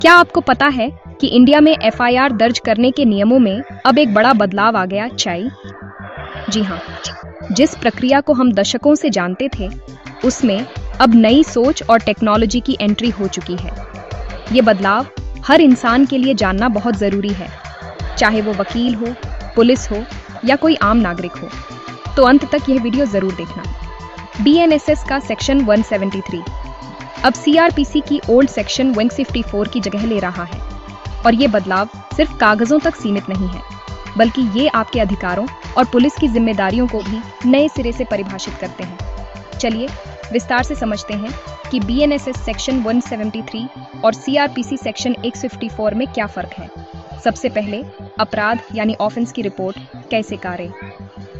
क्या आपको पता है कि इंडिया में एफआईआर दर्ज करने के नियमों में अब एक बड़ा बदलाव आ गया? जी हाँ, जिस प्रक्रिया को हम दशकों से जानते थे, उसमें अब नई सोच और टेक्नोलॉजी की एंट्री हो चुकी है। ये बदलाव हर इंसान के लिए जानना बहुत ज़रूरी है, चाहे वो वकील हो, पुलिस हो या कोई आम नागरिक हो। तो अंत तक यह वीडियो ज़रूर देखना। बीएनएसएस का सेक्शन 173 अब सीआरपीसी की ओल्ड सेक्शन 154 की जगह ले रहा है। और ये बदलाव सिर्फ कागजों तक सीमित नहीं है, बल्कि ये आपके अधिकारों और पुलिस की जिम्मेदारियों को भी नए सिरे से परिभाषित करते हैं। चलिए विस्तार से समझते हैं कि बीएनएसएस सेक्शन 173 और सीआरपीसी सेक्शन 154 में क्या फर्क है। सबसे पहले अपराध यानी ऑफेंस की रिपोर्ट कैसे करें।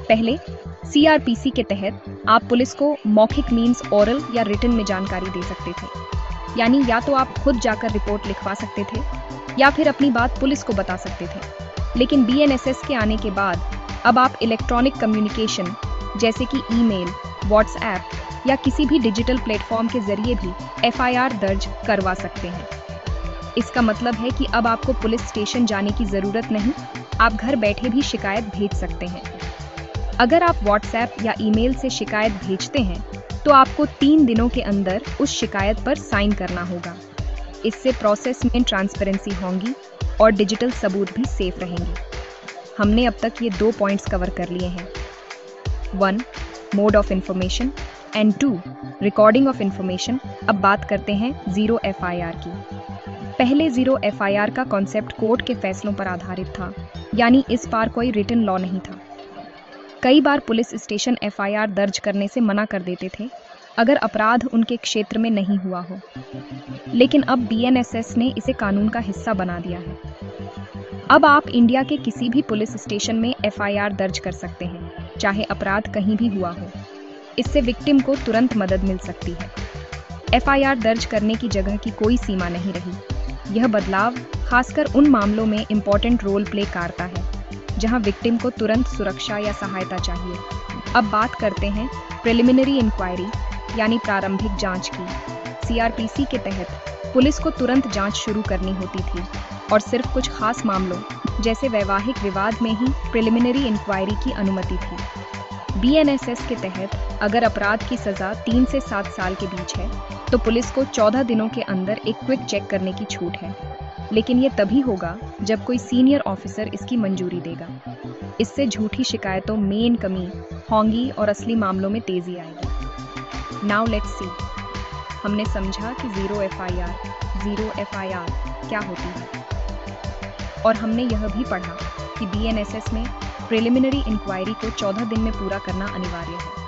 पहले सीआरपीसी के तहत आप पुलिस को मौखिक मीन्स ओरल या रिटन में जानकारी दे सकते थे, यानी या तो आप खुद जाकर रिपोर्ट लिखवा सकते थे या फिर अपनी बात पुलिस को बता सकते थे। लेकिन बीएनएसएस के आने के बाद अब आप इलेक्ट्रॉनिक कम्युनिकेशन जैसे कि ईमेल, व्हाट्सएप या किसी भी डिजिटल प्लेटफॉर्म के जरिए भी एफआईआर दर्ज करवा सकते हैं। इसका मतलब है कि अब आपको पुलिस स्टेशन जाने की जरूरत नहीं, आप घर बैठे भी शिकायत भेज सकते हैं। अगर आप व्हाट्सएप या ईमेल से शिकायत भेजते हैं तो आपको 3 दिनों के अंदर उस शिकायत पर साइन करना होगा। इससे प्रोसेस में ट्रांसपेरेंसी होगी और डिजिटल सबूत भी सेफ रहेंगे। हमने अब तक ये 2 पॉइंट्स कवर कर लिए हैं। 1. Mode of information and 2. Recording of information. अब बात करते हैं जीरो एफआईआर की। पहले जीरो एफआईआर का कॉन्सेप्ट कोर्ट के फैसलों पर आधारित था, यानी इस बार कोई रिटन लॉ नहीं था। कई बार पुलिस स्टेशन एफआईआर दर्ज करने से मना कर देते थे अगर अपराध उनके क्षेत्र में नहीं हुआ हो, लेकिन अब बीएनएसएस ने इसे कानून का हिस्सा बना दिया है। अब आप इंडिया के किसी भी पुलिस स्टेशन में एफआईआर दर्ज कर सकते हैं, चाहे अपराध कहीं भी हुआ हो। इससे विक्टिम को तुरंत मदद मिल सकती है। एफआईआर दर्ज करने की जगह की कोई सीमा नहीं रही। यह बदलाव खासकर उन मामलों में इम्पोर्टेंट रोल प्ले करता है जहां विक्टिम को तुरंत सुरक्षा या सहायता चाहिए। अब बात करते हैं प्रिलिमिनरी इंक्वायरी यानी प्रारंभिक जांच की। सीआरपीसी के तहत पुलिस को तुरंत जांच शुरू करनी होती थी और सिर्फ कुछ खास मामलों जैसे वैवाहिक विवाद में ही प्रिलिमिनरी इंक्वायरी की अनुमति थी। बीएनएसएस के तहत अगर अपराध की सजा 3 से 7 साल के बीच है तो पुलिस को 14 दिनों के अंदर एक क्विक चेक करने की छूट है, लेकिन ये तभी होगा जब कोई सीनियर ऑफिसर इसकी मंजूरी देगा। इससे झूठी शिकायतों में कमी होगी और असली मामलों में तेजी आएगी। Now let's see. हमने समझा कि जीरो एफआईआर क्या होती है, और हमने यह भी पढ़ा कि बीएनएसएस में प्रिलिमिनरी इंक्वायरी को 14 दिन में पूरा करना अनिवार्य है।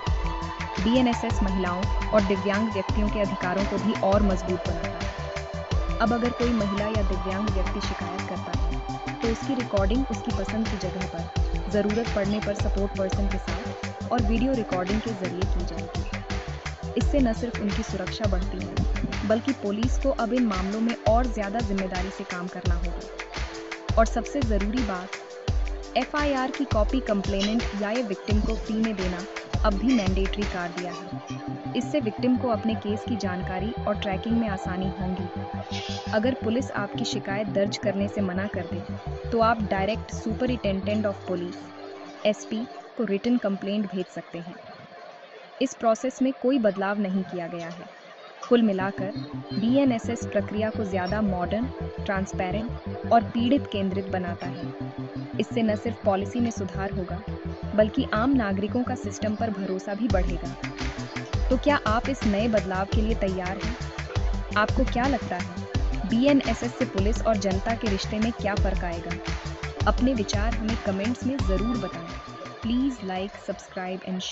बीएनएसएस महिलाओं और दिव्यांग व्यक्तियों के अधिकारों को भी और मजबूत बनाता है। अब अगर कोई महिला या दिव्यांग व्यक्ति शिकायत करता है तो उसकी रिकॉर्डिंग उसकी पसंद की जगह पर, ज़रूरत पड़ने पर सपोर्ट पर्सन के साथ और वीडियो रिकॉर्डिंग के जरिए की जाएगी। इससे न सिर्फ उनकी सुरक्षा बढ़ती है, बल्कि पुलिस को अब इन मामलों में और ज़्यादा जिम्मेदारी से काम करना होगा। और सबसे ज़रूरी बात, एफआईआर की कॉपी कंप्लेनेंट या ये विक्टिम को फ्री में देना अब भी मैंडेटरी कर दिया है। इससे विक्टिम को अपने केस की जानकारी और ट्रैकिंग में आसानी होगी। अगर पुलिस आपकी शिकायत दर्ज करने से मना कर दे तो आप direct superintendent of police SP को रिटन कंप्लेंट भेज सकते हैं। इस प्रोसेस में कोई बदलाव नहीं किया गया है। कुल मिलाकर बीएनएसएस प्रक्रिया को ज़्यादा मॉडर्न, ट्रांसपेरेंट और पीड़ित केंद्रित बनाता है। इससे न सिर्फ पॉलिसी में सुधार होगा, बल्कि आम नागरिकों का सिस्टम पर भरोसा भी बढ़ेगा। तो क्या आप इस नए बदलाव के लिए तैयार हैं? आपको क्या लगता है, बीएनएसएस से पुलिस और जनता के रिश्ते में क्या फ़र्क आएगा? अपने विचार हमें कमेंट्स में ज़रूर बताएं। Please like, subscribe and share.